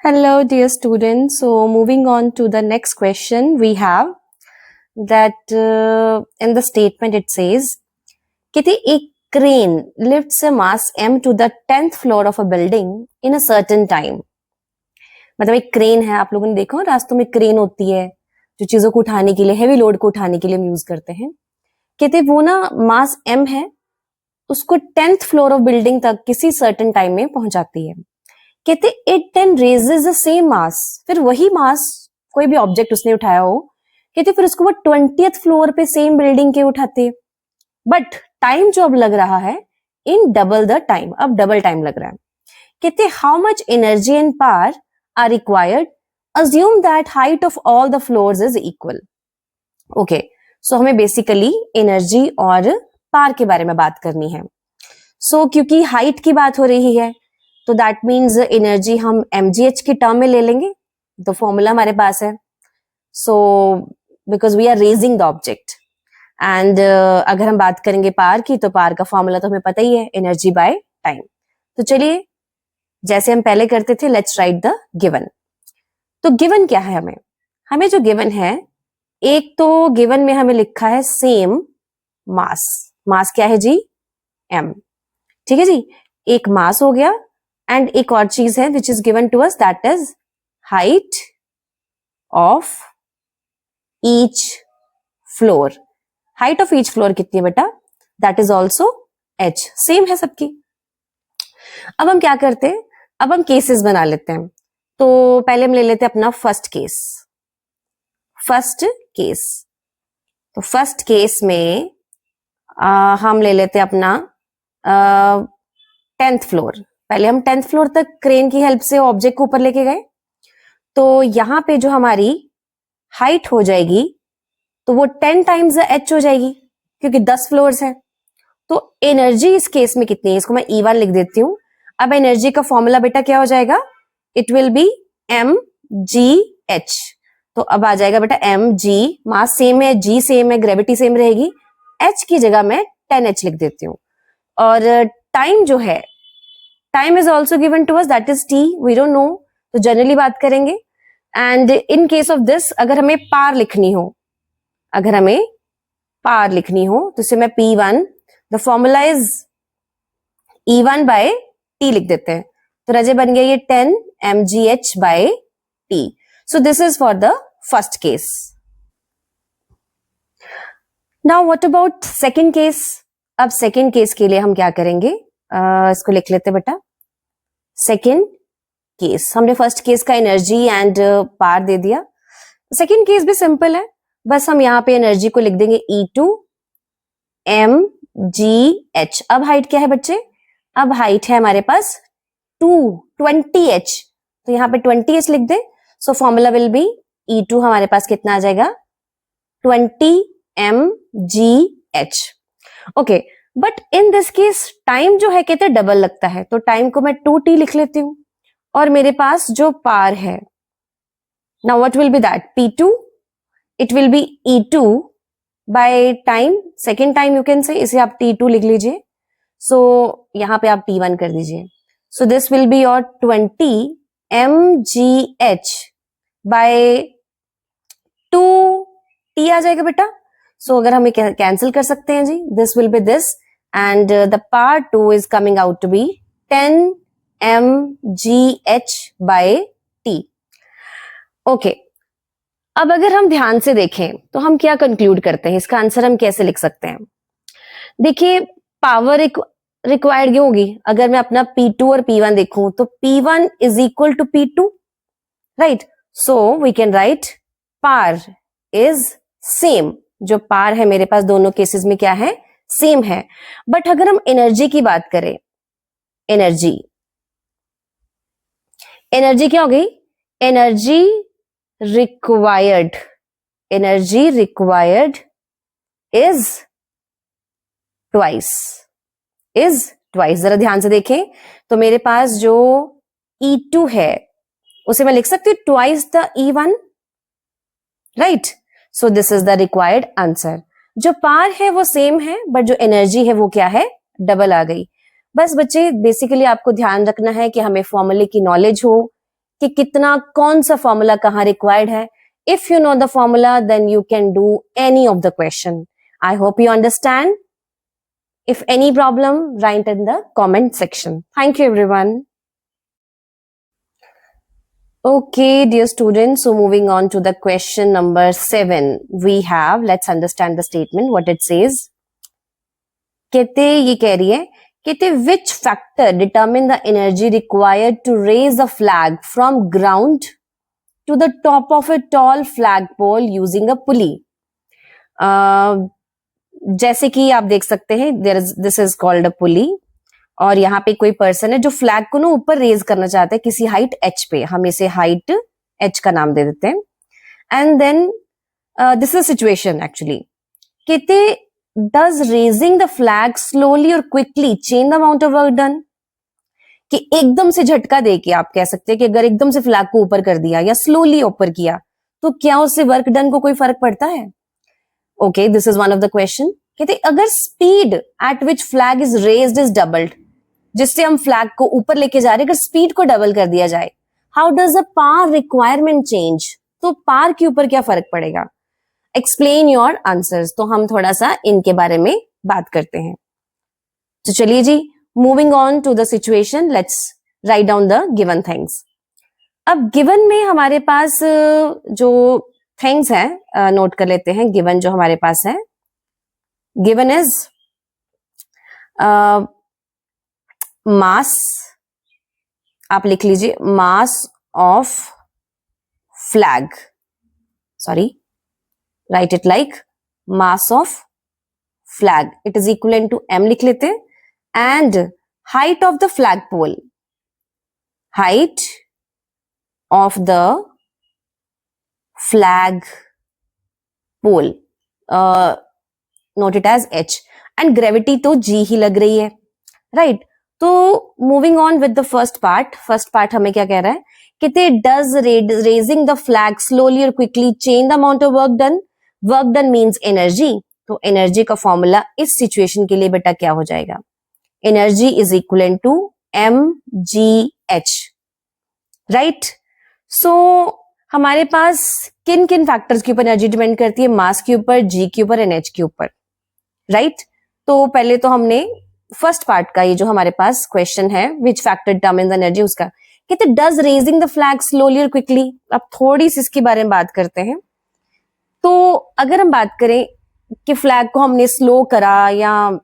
Hello, dear students. So, moving on to the next question, we have that in the statement it says, Kiti, a crane lifts a mass M to the 10th floor of a building in a certain time. मतलब एक crane है, आप लोगों ने देखा रास्तों में crane होती है जो चीजों को उठाने के लिए, हेवी लोड को उठाने के लिए हम यूज करते हैं. कहते वो ना मास M है, उसको 10th फ्लोर ऑफ बिल्डिंग तक किसी सर्टेन टाइम में पहुंचाती है. कहते it then raises the same mass, फिर वही मास कोई भी ऑब्जेक्ट उसने उठाया हो, कहते फिर उसको वो 20th फ्लोर पे सेम बिल्डिंग के उठाते. बट टाइम जो अब लग रहा है इन डबल द टाइम, अब डबल टाइम लग रहा है. कहते how much energy and power are required, assume that height of all the floors is equal. Okay, so हमें बेसिकली एनर्जी और पावर के बारे में बात करनी है. सो क्योंकि हाइट की बात हो रही है तो दैट मीन्स एनर्जी हम mgh की टर्म में ले लेंगे, तो फॉर्मूला हमारे पास है. So because we are raising the object. And अगर हम बात करेंगे पावर की, तो पावर का फॉर्मूला तो हमें पता ही है, एनर्जी बाय टाइम. तो चलिए जैसे हम पहले करते थे, लेट्स राइट द गिवन. तो गिवन क्या है, हमें जो गिवन है, एक तो गिवन में हमें लिखा है सेम मास. मास क्या है जी? m. ठीक है जी, एक मास हो गया. एंड एक और चीज है which is given to us, that is height of each floor. Height of each floor कितनी है बेटा? That is also h. Same है सबकी. अब हम क्या करते हैं, अब हम केसेस बना लेते हैं. तो पहले हम ले लेते हैं अपना फर्स्ट केस. फर्स्ट केस, तो फर्स्ट केस में हम ले लेते हैं अपना 10th फ्लोर. पहले हम 10th फ्लोर तक क्रेन की हेल्प से ऑब्जेक्ट को ऊपर लेके गए. तो यहां पे जो हमारी हाइट हो जाएगी, तो वो 10 टाइम्स h हो जाएगी, क्योंकि 10 फ्लोर्स है. तो एनर्जी इस केस में कितनी है, इसको मैं E1 लिख देती हूँ. अब एनर्जी का फॉर्मूला बेटा क्या हो जाएगा? It will be mgh. तो अब आ जाएगा बेटा mg, मास सेम है, g सेम है, ग्रेविटी सेम रहेगी, h की जगह मैं 10h लिख देती हूँ. और टाइम जो है, time is also given to us, that is t. We don't know, तो जनरली बात करेंगे. And in case of this, अगर हमें पावर लिखनी हो, अगर हमें पावर लिखनी हो, तो इसे मैं P1, the formula is E1 by T लिख देते हैं. तो रजे बन गया ये 10 mgh by T. So this is for the first case. Now what about second case? अब सेकेंड केस के लिए हम क्या करेंगे, इसको लिख लेते बेटा. सेकेंड केस, हमने फर्स्ट केस का एनर्जी एंड पावर दे दिया. सेकेंड केस भी सिंपल है, बस हम यहाँ पे एनर्जी को लिख देंगे E2 mgh. अब हाइट क्या है बच्चे? अब हाइट है हमारे पास 20h, तो यहाँ पे 20h लिख दे. So formula will be E2 हमारे पास कितना आ जाएगा? 20 mgh. Okay, but in this case time जो है कहते हैं डबल लगता है, तो टाइम को मैं 2t लिख लेती हूँ. और मेरे पास जो पावर है, now what will be that? P2. It will be E2 by time, second time you can say, इसे आप T2 लिख लीजिए. सो यहाँ पे आप T1 कर दीजिए. So this will be your 20 mgh by 2t आ जाएगा बेटा. सो अगर हमें कैंसिल कर सकते हैं जी, this will be this, and the part 2 is coming out to be 10 mgh by t. Okay, अब अगर हम ध्यान से देखें तो हम क्या कंक्लूड करते हैं, इसका आंसर हम कैसे लिख सकते हैं? देखिए, पावर एक रिक्वायर्ड क्यों होगी? अगर मैं अपना P2 और P1 देखूं, तो P1 is equal to P2, right? So we can write power is same. जो पावर है मेरे पास दोनों केसेस में क्या है? सेम है. बट अगर हम एनर्जी की बात करें, एनर्जी क्या हो गई? Energy required is twice. जरा ध्यान से देखें, तो मेरे पास जो E2 है उसे मैं लिख सकती हूँ twice the E1, right? So this is the required answer. जो पावर है वो सेम है, बट जो एनर्जी है वो क्या है? डबल आ गई. बस बच्चे बेसिकली आपको ध्यान रखना है कि हमें फॉर्मूले की नॉलेज हो कि कितना कौन सा फॉर्मूला कहाँ रिक्वायर्ड है. If you know the formula, then you can do any of the question. I hope you understand. If any problem, write in the comment section. Thank you, everyone. Okay, dear students, so moving on to the question number 7. We have, let's understand the statement, what it says. कहते ये कह रही है, कहते which factor determine the energy required to raise a flag from ground to the top of a tall flagpole using a pulley. जैसे कि आप देख सकते हैं, this is called a pulley, और यहाँ पे कोई पर्सन है जो फ्लैग को ना ऊपर रेज करना चाहता है किसी हाइट h पे. हम इसे हाइट h का नाम दे देते हैं. And then this is situation actually. कहते does raising the flag slowly और quickly change the amount of work done. कि एकदम से झटका देके आप कह सकते हैं कि अगर एकदम से फ्लैग को ऊपर कर दिया या स्लोली ऊपर किया तो क्या उससे वर्क डन को कोई फर्क पड़ता है. Okay, this is one of the question. कहते अगर speed at which flag is raised is doubled, जिससे हम फ्लैग को ऊपर लेके जा रहे हैं, अगर स्पीड को डबल कर दिया जाए, how does the power requirement change. तो पावर के ऊपर क्या फर्क पड़ेगा. Explain your answers. तो हम थोड़ा सा इनके बारे में बात करते हैं. तो चलिए जी, moving on to the situation, let's write down the given things. अब given में हमारे पास जो things हैं नोट कर लेते हैं. given जो हमारे पास है, given is mass, आप लिख लीजिए mass of flag, sorry, write it like mass of flag, it is equivalent to m लिख लेते हैं. And height of the flagpole, height of the flag pole, note it as h. And gravity तो g ही लग रही है, right? तो moving on with the first part हमें क्या कह रहा है. कहते does raising the flag slowly or quickly change the amount of work done. work done means energy. तो energy का फॉर्मूला इस सिचुएशन के लिए बेटा क्या हो जाएगा. Energy is equivalent to mgh, right? So हमारे पास किन किन फैक्टर्स के ऊपर एनर्जी डिपेंड करती है. मास के ऊपर, g के ऊपर, एंड h के ऊपर, राइट? तो पहले तो हमने फर्स्ट पार्ट का ये जो हमारे पास क्वेश्चन है, which factor determine the energy, उसका कहते does raising the flag slowly और क्विकली. अब थोड़ी सी इसके बारे में बात करते हैं. तो अगर हम बात करें कि फ्लैग को हमने स्लो करा या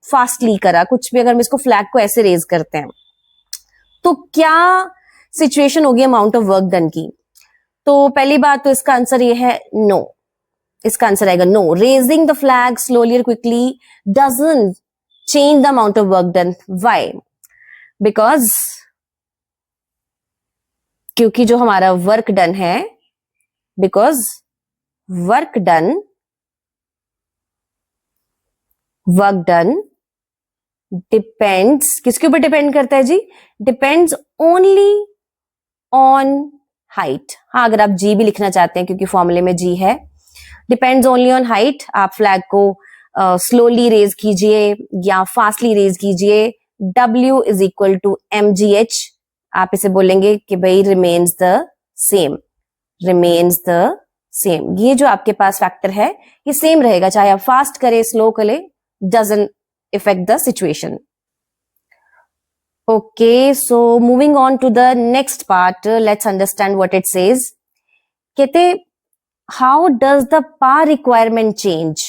फास्टली करा, कुछ भी, अगर हम इसको फ्लैग को ऐसे रेज करते हैं तो क्या सिचुएशन होगी अमाउंट ऑफ वर्क डन की. तो पहली बात तो इसका आंसर ये है नो. इसका आंसर आएगा no. Raising the flag slowly और quickly doesn't change the amount of work done. Why? Because क्योंकि जो हमारा वर्क डन है, बिकॉज वर्क डन डिपेंड्स, किसके ऊपर डिपेंड करता है जी. Depends only on height. हाँ, अगर आप जी भी लिखना चाहते हैं क्योंकि फॉर्मूले में जी है. Depends only on height. आप फ्लैग को स्लोली रेज कीजिए या फास्टली रेज कीजिए, W is equal to mgh. आप इसे बोलेंगे कि भाई remains the same, remains the same. ये जो आपके पास फैक्टर है ये सेम रहेगा, चाहे आप फास्ट करें स्लो करें, doesn't affect the situation. Okay, so moving on to the next part, let's understand what it says. कहते how does the power requirement change.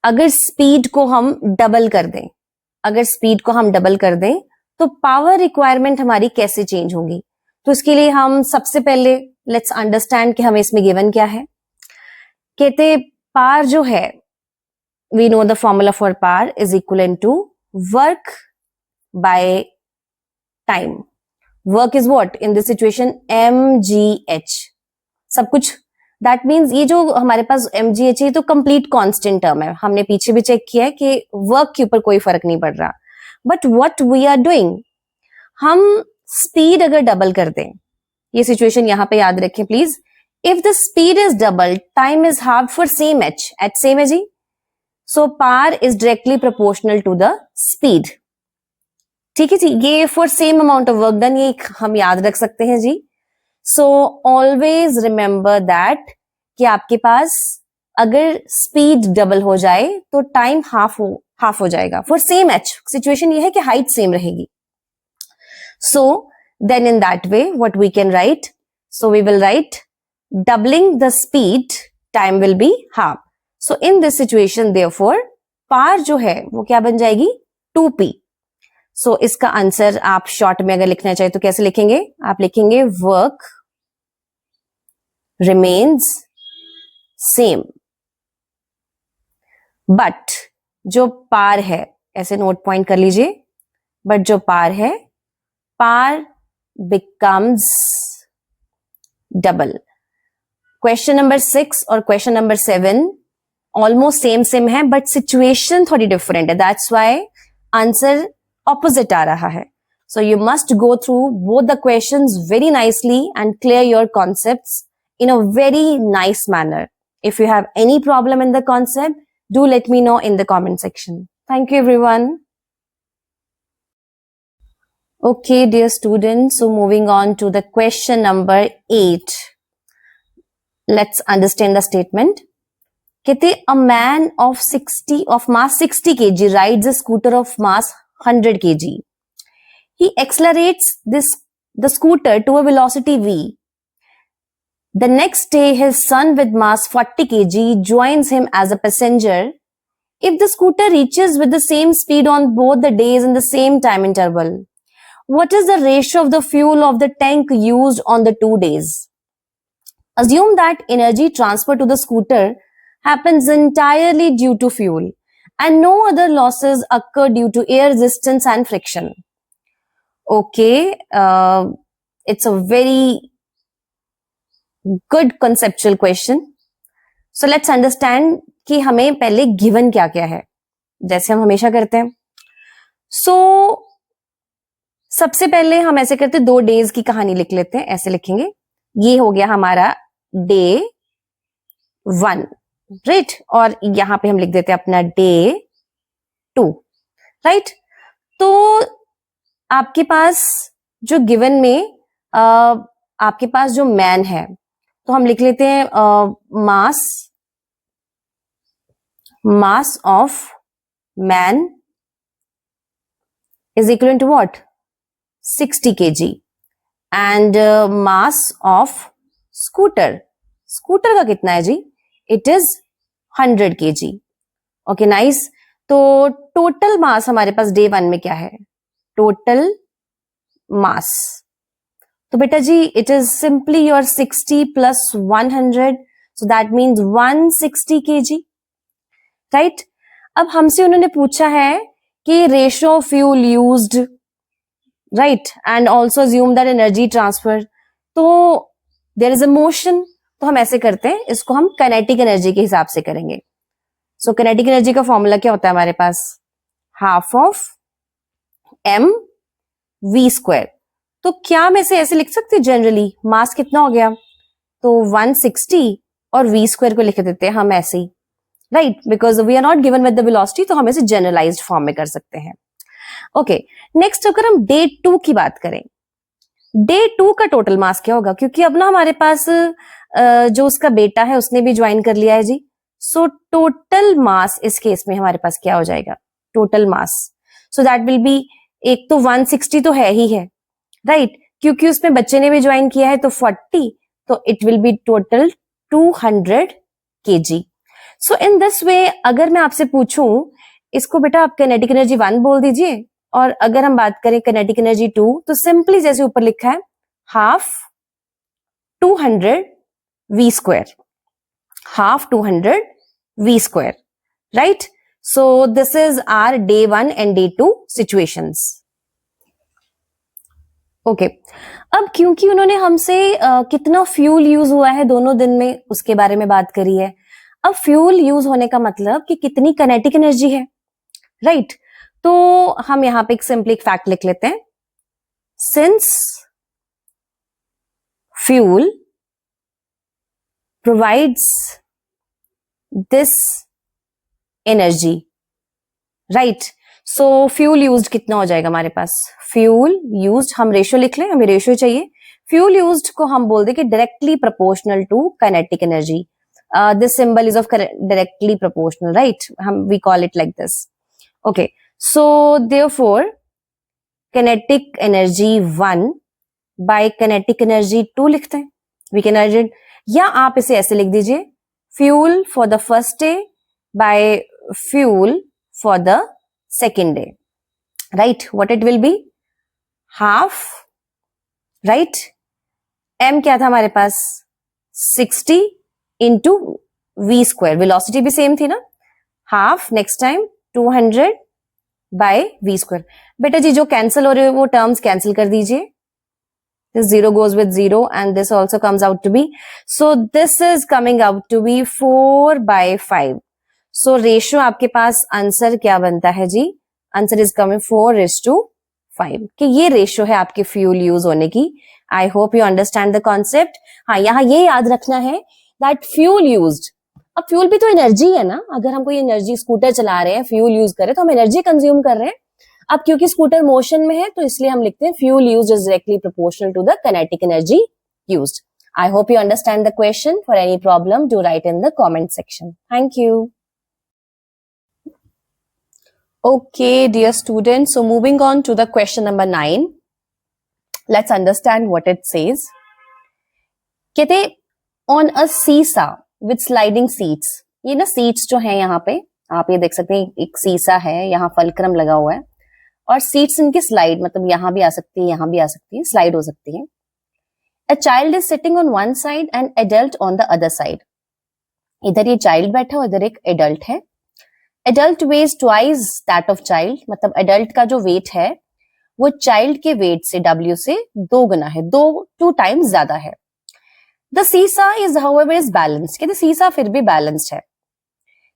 अगर स्पीड को हम डबल कर दें, तो पावर रिक्वायरमेंट हमारी कैसे चेंज होगी. तो इसके लिए हम सबसे पहले लेट्स अंडरस्टैंड कि हमें इसमें गिवन क्या है. कहते पावर जो है, we know the formula for power is equivalent to work by time. Work is what in this situation? mgh. सब कुछ, that means ये जो हमारे पास mgh है तो complete constant term है. हमने पीछे भी चेक किया है कि work के ऊपर कोई फर्क नहीं पड़ रहा. But what we are doing, हम speed अगर डबल कर दें, ये situation यहाँ पे याद रखें please. If the speed is double, time is halved for same h. h same है जी. So power is directly proportional to the speed. ठीक है जी, ये for same amount of work done, ये हम याद रख सकते हैं जी. सो ऑलवेज रिमेंबर दैट कि आपके पास अगर स्पीड डबल हो जाए तो टाइम हाफ हो जाएगा. फॉर सेम एच सिचुएशन ये है कि हाइट सेम रहेगी. So then in that way what we can write, so we will write doubling the speed time will be half. So in this situation therefore पार जो है वो क्या बन जाएगी 2p. So इसका आंसर आप शॉर्ट में अगर लिखना चाहे तो कैसे लिखेंगे, आप लिखेंगे वर्क remains same बट जो पार है, ऐसे नोट पॉइंट कर लीजिए, बट जो पार है पार becomes double. क्वेश्चन नंबर 6 और क्वेश्चन नंबर 7 ऑलमोस्ट सेम है बट सिचुएशन थोड़ी डिफरेंट है, दैट्स व्हाई आंसर ऑपोजिट आ रहा है. So you must go through both the questions very nicely and clear your concepts in a very nice manner. If you have any problem in the concept, do let me know in the comment section. Thank you everyone. Okay dear students, so moving on to the question number 8. Let's understand the statement. कहते a man of mass 60 kg rides a scooter of mass 100 kg. He accelerates the scooter to a velocity v. The next day his son with mass 40 kg joins him as a passenger. If the scooter reaches with the same speed on both the days in the same time interval, what is the ratio of the fuel of the tank used on the 2 days? Assume that energy transfer to the scooter happens entirely due to fuel and no other losses occur due to air resistance and friction. Okay, it's a very good conceptual question. So let's understand कि हमें पहले given क्या क्या है, जैसे हम हमेशा करते हैं. So सबसे पहले हम ऐसे करते हैं, 2 days की कहानी लिख लेते हैं, ऐसे लिखेंगे. ये हो गया हमारा day 1, राइट, और यहां पे हम लिख देते हैं अपना day 2, राइट. तो आपके पास जो गिवन में आपके पास जो मैन है तो हम लिख लेते हैं mass of man is equal to what 60 kg and mass of scooter का कितना है जी, it is 100 kg. Okay nice. तो टोटल मास हमारे पास डे 1 में क्या है, टोटल मास, तो बेटा जी it is simply your 60 plus 100, so that means 160 kg, right. अब हमसे उन्होंने पूछा है कि ratio of fuel used, right, and also assume that energy transfer. तो देयर इज अ मोशन, तो हम ऐसे करते हैं, इसको हम काइनेटिक एनर्जी के हिसाब से करेंगे. सो काइनेटिक एनर्जी का फॉर्मूला क्या होता है हमारे पास, half of m v square. तो क्या हम ऐसे लिख सकते हैं जनरली, मास कितना हो गया, तो 160 और v स्क्वायर को लिख देते हैं हम ऐसे ही, right, because we are not given with the velocity, तो हम इसे जनरलाइज्ड फॉर्म में कर सकते हैं. ओके, नेक्स्ट अगर हम डे 2 की बात करें, डे 2 का टोटल मास क्या होगा, क्योंकि अब ना हमारे पास जो उसका बेटा है उसने भी ज्वाइन कर लिया है जी. सो टोटल मास इस केस में हमारे पास क्या हो जाएगा, total mass, so that will be, एक तो 160 तो है ही है, राइट, क्योंकि उसमें बच्चे ने भी ज्वाइन किया है तो 40, तो it will be total 200 kg. So in this वे अगर मैं आपसे पूछूं इसको बेटा आप काइनेटिक एनर्जी 1 बोल दीजिए, और अगर हम बात करें काइनेटिक एनर्जी 2, तो सिंपली जैसे ऊपर लिखा है half 200 v square, half 200 v square, right. So this is our day 1 and day 2 situations. Okay, अब क्योंकि उन्होंने हमसे कितना फ्यूल यूज हुआ है दोनों दिन में उसके बारे में बात करी है. अब फ्यूल यूज होने का मतलब कि कितनी काइनेटिक एनर्जी है, राइट. तो हम यहां पे एक सिंपली फैक्ट लिख लेते हैं, since fuel provides this energy, right, so fuel used कितना हो जाएगा हमारे पास? फ्यूल यूज्ड, हम रेशियो लिख लें, हमें रेशियो चाहिए. फ्यूल यूज्ड को हम बोल दें कि directly proportional to kinetic energy. This symbol is of directly proportional, right? We call it like this. Okay. So therefore, kinetic energy 1 by kinetic energy 2 लिखते हैं. We can write it, या आप इसे ऐसे लिख दीजिए, fuel for the first day by fuel for the second day. Right? What it will be? Half. Right? M क्या था हमारे पास? 60 into v square. Velocity भी सेम थी ना? Half next time 200 by v square. बेटा जी जो कैंसिल हो रहे हो वो टर्म्स कैंसिल कर दीजिए. This 0 goes with 0 and this also comes out to be. So this is coming out to be 4 by 5. So ratio आपके पास आंसर क्या बनता है जी? आंसर is coming 4:5 कि ये रेशियो है आपके फ्यूल यूज होने की. आई hope you understand the concept. हाँ, यहाँ ये याद रखना है दैट फ्यूल यूज्ड, अब फ्यूल भी तो एनर्जी है ना. अगर हम कोई एनर्जी स्कूटर चला रहे हैं, फ्यूल यूज कर रहे हैं, तो हम एनर्जी कंज्यूम कर रहे हैं. अब क्योंकि स्कूटर मोशन में है तो इसलिए हम लिखते हैं fuel used is directly proportional to the kinetic energy used. I hope you understand the question. For any problem do write in the comment section. Thank you. Okay, dear students, so moving on to the question number 9. Let's understand what it says. कहते on a seesaw with sliding seats. ये ना seats जो है यहाँ पे आप ये देख सकते हैं, एक सीसा है, यहाँ फलक्रम लगा हुआ है और seats इनकी slide, मतलब यहाँ भी आ सकती है, यहाँ भी आ सकती है, slide हो सकती है. A child is sitting on one side and adult on the other side. इधर ये child बैठा है, इधर एक adult है. Adult weighs twice that of child, मतलब adult का जो weight है वो child के weight से W से 2 गुना है, 2 times ज्यादा है. The seesaw is however is balanced. कहते seesaw फिर भी balanced है.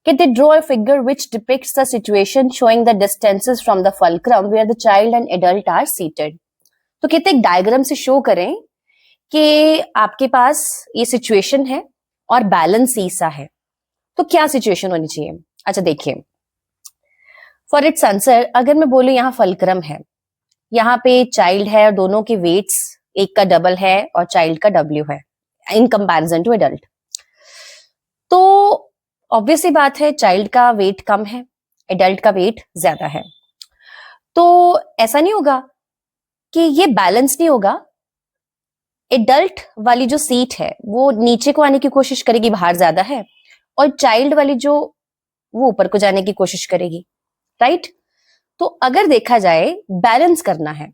कहते draw a figure which depicts the situation showing the distances from the fulcrum where the child and adult are seated. तो कहते एक डायग्राम से शो करें कि आपके पास ये सिचुएशन है और बैलेंस सीसा है, तो क्या सिचुएशन होनी चाहिए. अच्छा देखिए, फॉर इट्स आंसर अगर मैं बोलूं यहाँ फलक्रम है, यहाँ पे चाइल्ड है और दोनों के वेट्स एक का डबल है और चाइल्ड का W है इन कंपैरिजन टू एडल्ट, तो ऑब्वियस सी बात है चाइल्ड का वेट कम है, एडल्ट का वेट ज्यादा है. तो ऐसा नहीं होगा कि ये बैलेंस नहीं होगा. एडल्ट वाली जो सीट है वो नीचे को आने की कोशिश करेगी, बाहर ज्यादा है, और चाइल्ड वाली जो वो ऊपर को जाने की कोशिश करेगी. राइट? तो अगर देखा जाए बैलेंस करना है,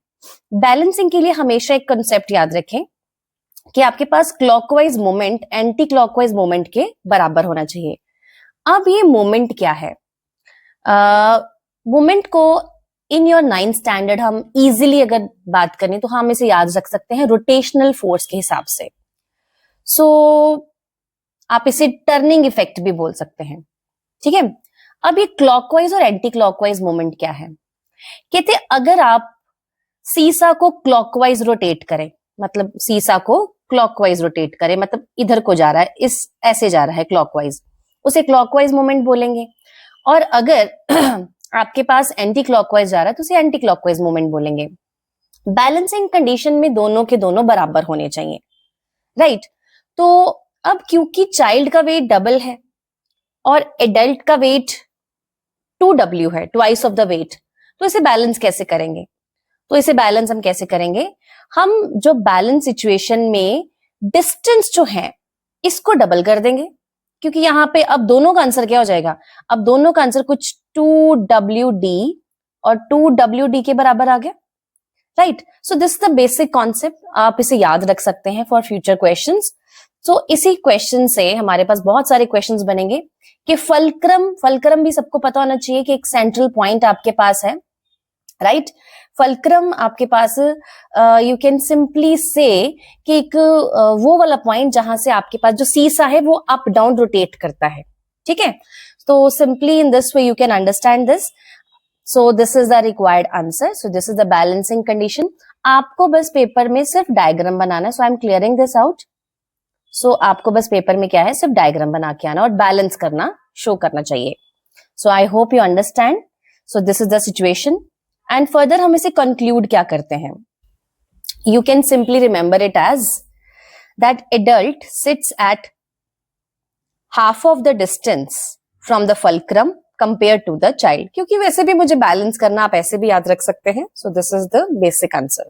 बैलेंसिंग के लिए हमेशा एक कंसेप्ट याद रखें कि आपके पास clockwise moment anti clockwise moment के बराबर होना चाहिए. अब ये मोमेंट क्या है? मोमेंट को इन योर 9th स्टैंडर्ड हम इजीली अगर बात करें तो हम इसे याद रख सकते हैं रोटेशनल फोर्स के हिसाब से. सो आप इसे टर्निंग इफेक्ट भी बोल सकते हैं. ठीक है. अब ये क्लॉकवाइज और एंटी क्लॉकवाइज मोमेंट क्या है? कहते अगर आप सीसा को क्लॉकवाइज रोटेट करें, मतलब सीसा को क्लॉकवाइज रोटेट करें, मतलब इधर को जा रहा है, इस ऐसे जा रहा है क्लॉकवाइज, उसे क्लॉकवाइज मोमेंट बोलेंगे. और अगर आपके पास एंटी क्लॉकवाइज जा रहा है तो उसे एंटी क्लॉकवाइज मोमेंट बोलेंगे. बैलेंसिंग कंडीशन में दोनों के दोनों बराबर होने चाहिए. राइट? तो अब क्योंकि चाइल्ड का वेट डबल है और एडल्ट का वेट 2W है, ट्वाइस ऑफ द वेट, तो इसे बैलेंस कैसे करेंगे? तो इसे बैलेंस हम कैसे करेंगे? हम जो बैलेंस सिचुएशन में डिस्टेंस जो है इसको डबल कर देंगे, क्योंकि यहाँ पे अब दोनों का आंसर क्या हो जाएगा? अब दोनों का आंसर कुछ 2WD और 2WD के बराबर आ गया. Right? So this the basic concept, आप इसे याद रख सकते हैं फॉर फ्यूचर क्वेश्चंस. सो इसी क्वेश्चन से हमारे पास बहुत सारे क्वेश्चंस बनेंगे कि फलक्रम भी सबको पता होना चाहिए कि एक सेंट्रल पॉइंट आपके पास है. राइट? फलक्रम आपके पास यू कैन सिंपली से कि एक वो वाला पॉइंट जहां से आपके पास जो सीसा है वो अप डाउन रोटेट करता है. ठीक है. तो simply in this way you can understand this. So this is the required answer. So this is the balancing condition. आपको बस पेपर में सिर्फ डायग्राम बनाना है. So I am clearing this out. So आपको बस पेपर में क्या है, सिर्फ डायग्राम बना के आना और बैलेंस करना, शो करना चाहिए. So I hope you understand. So this is the situation and further हम इसे कंक्लूड क्या करते हैं. You can simply remember it as that adult sits at half of the distance from the fulcrum compared to the child. क्योंकि वैसे भी मुझे balance करना आप ऐसे भी याद रख सकते हैं. So this is the basic answer.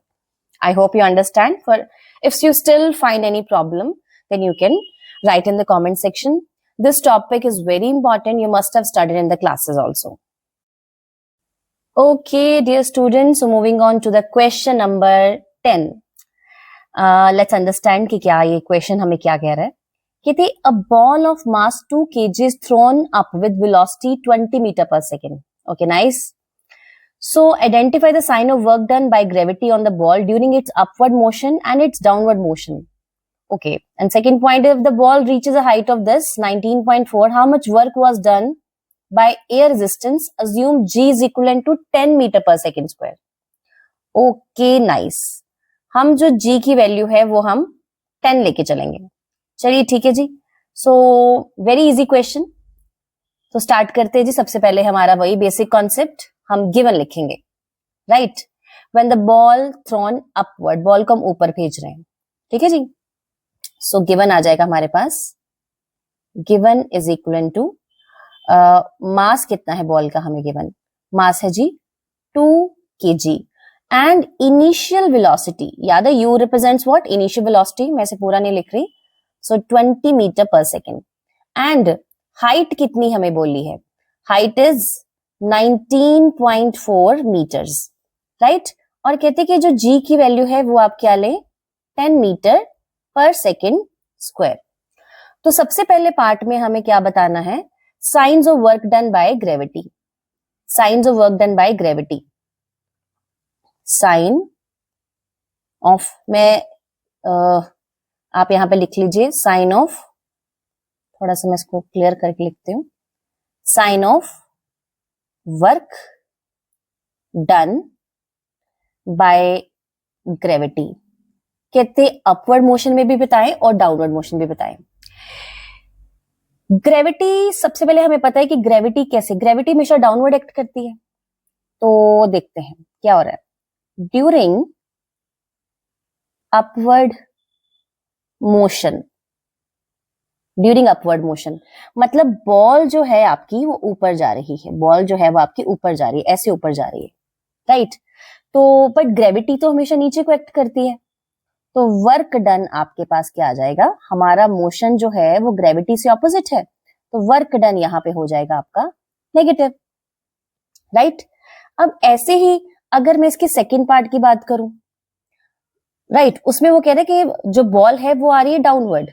I hope you understand. For if you still find any problem, then you can write in the comment section. This topic is very important. You must have studied in the classes also. Okay, dear students. So moving on to the question number 10. Let's understand कि क्या ये question हमें क्या कह रहा है. कहते a ball of mass 2 kg is thrown up with velocity 20 meter per second. Okay, nice. So identify the sign of work done by gravity on the ball during its upward motion and its downward motion. Okay, and second point, if the ball reaches a height of this 19.4, how much work was done by air resistance? Assume G is equivalent to 10 meter per second square. Okay, nice. हम जो G की value है वो हम 10 लेके चलेंगे. चलिए ठीक है जी. So very easy question. तो स्टार्ट करते हैं जी. सबसे पहले हमारा वही बेसिक कॉन्सेप्ट, हम गिवन लिखेंगे. Right, when the ball thrown upward, ball को हम ऊपर भेज रहे हैं. ठीक है जी. सो गिवन आ जाएगा हमारे पास. Given is equal to mass कितना है बॉल का, हमें गिवन मास है जी 2 kg. एंड इनिशियल वेलोसिटी, याद है U represents what, initial velocity. मैं इसे पूरा नहीं लिख रही. So 20 meter per second. And height कितनी हमें बोली है, हाइट इज 19.4 मीटर्स. राइट, और कहते कि जो G की वैल्यू है वो आप क्या ले, 10 मीटर पर सेकेंड स्क्वायर. तो सबसे पहले पार्ट में हमें क्या बताना है, science of work done by gravity. Science of work done by gravity. Sign of, मैं आप यहां पे लिख लीजिए साइन ऑफ, थोड़ा सा मैं इसको क्लियर करके लिखती हूं. Sign of work done by gravity. कहते अपवर्ड मोशन में भी बताएं और डाउनवर्ड मोशन भी बताएं. ग्रेविटी, सबसे पहले हमें पता है कि ग्रेविटी कैसे, ग्रेविटी हमेशा डाउनवर्ड एक्ट करती है. तो देखते हैं क्या हो रहा है. During upward motion, during upward motion मतलब बॉल जो है आपकी वो ऊपर जा रही है, बॉल जो है वो आपकी ऊपर जा रही है, ऐसे ऊपर जा रही है. राइट, तो बट ग्रेविटी तो हमेशा नीचे को एक्ट करती है. तो वर्क डन आपके पास क्या आ जाएगा, हमारा मोशन जो है वो ग्रेविटी से ऑपोजिट है, तो वर्क डन यहाँ पे हो जाएगा आपका नेगेटिव. राइट, अब ऐसे ही अगर मैं इसके सेकेंड पार्ट की बात करूं, राइट, उसमें वो कह रहे हैं कि जो बॉल है वो आ रही है डाउनवर्ड.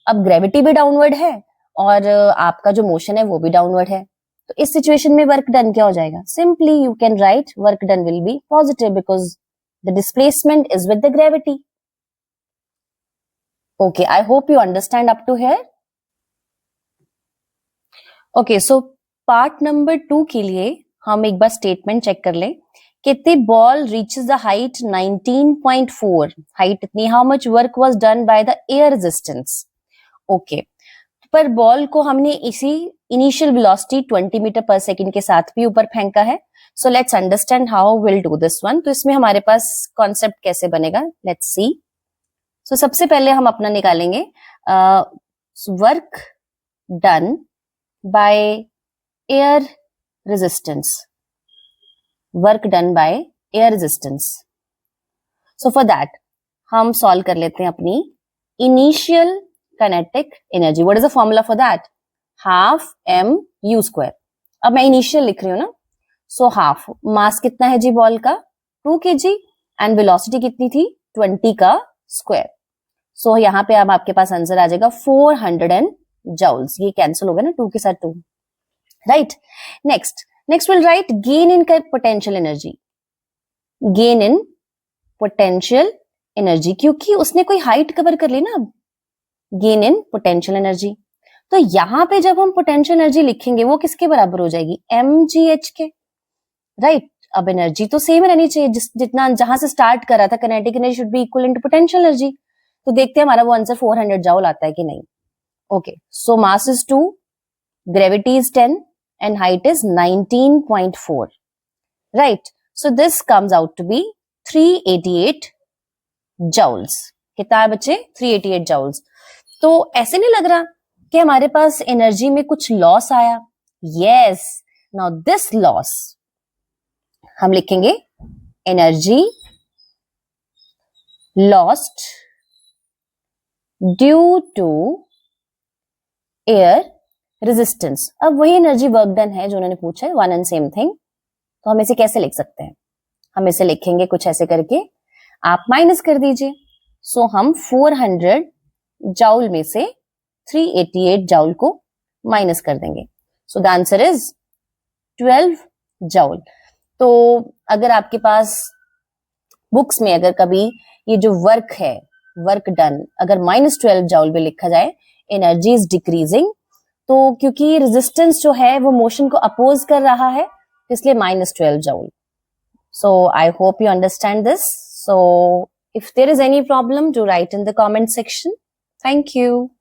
अब ग्रेविटी भी डाउनवर्ड है और आपका जो मोशन है वो भी डाउनवर्ड है. तो इस सिचुएशन में वर्क डन क्या हो जाएगा, simply you can write work done will be positive because the displacement is with the gravity. Okay, I hope you understand up to here. Okay, so part number 2 के लिए हम एक बार statement check कर ले. कितनी ball reaches the height 19.4, height इतनी, how much work was done by the air resistance. Okay, पर ball को हमने इसी initial velocity 20 meter per second के साथ भी ऊपर फेंका है. So let's understand how will do this one. तो इसमें हमारे पास कॉन्सेप्ट कैसे बनेगा, लेट्स सी. सो सबसे पहले हम अपना निकालेंगे work done by air resistance. Work done by air resistance. So for that हम सॉल्व कर लेते हैं अपनी initial kinetic energy. What is the formula for that, half m u square. अब मैं इनिशियल लिख रही हूं ना, सो हाफ, मास कितना है जी बॉल का 2 kg एंड वेलोसिटी कितनी थी 20 का स्क्वायर. सो यहाँ पे अब आपके पास आंसर आ जाएगा 400 जूल्स. ये कैंसिल होगा ना 2 के साथ 2. Right, next will write gain in potential energy. Gain in potential energy, क्योंकि उसने कोई हाइट कवर कर ली ना. अब गेन इन पोटेंशियल एनर्जी, तो यहां पे जब हम पोटेंशियल एनर्जी लिखेंगे वो किसके बराबर हो जाएगी, mgh के. राइट, अब एनर्जी तो सेम रहनी चाहिए, जितना जहां से स्टार्ट करा था, kinetic energy should be equal to potential energy. तो देखते हैं हमारा वो आंसर 400 जूल आता है कि नहीं. Okay, so mass is 2, gravity is 10 and height is 19.4. Right. So this comes out to be 388 joules. कितना है बच्चे? 388 joules. तो ऐसे नहीं लग रहा कि हमारे पास एनर्जी में कुछ लॉस आया? Yes. Now this loss हम लिखेंगे energy lost due to air resistance. अब वही एनर्जी वर्क डन है जो उन्होंने पूछा है, वन एंड सेम थिंग. तो हम इसे कैसे लिख सकते हैं? हम इसे लिखेंगे कुछ ऐसे करके, आप माइनस कर दीजिए. सो हम 400 जाउल में से 388 जाउल को माइनस कर देंगे. So the answer is 12 joule. तो अगर आपके पास बुक्स में अगर कभी ये जो वर्क है, वर्क डन, अगर -12 जाउल भी लिखा जाए, एनर्जी इज डिक्रीजिंग, तो क्योंकि रेजिस्टेंस जो है वो मोशन को अपोज कर रहा है, इसलिए -12 joule. So I hope you understand this. So if there is any problem, do write in the comment section. Thank you.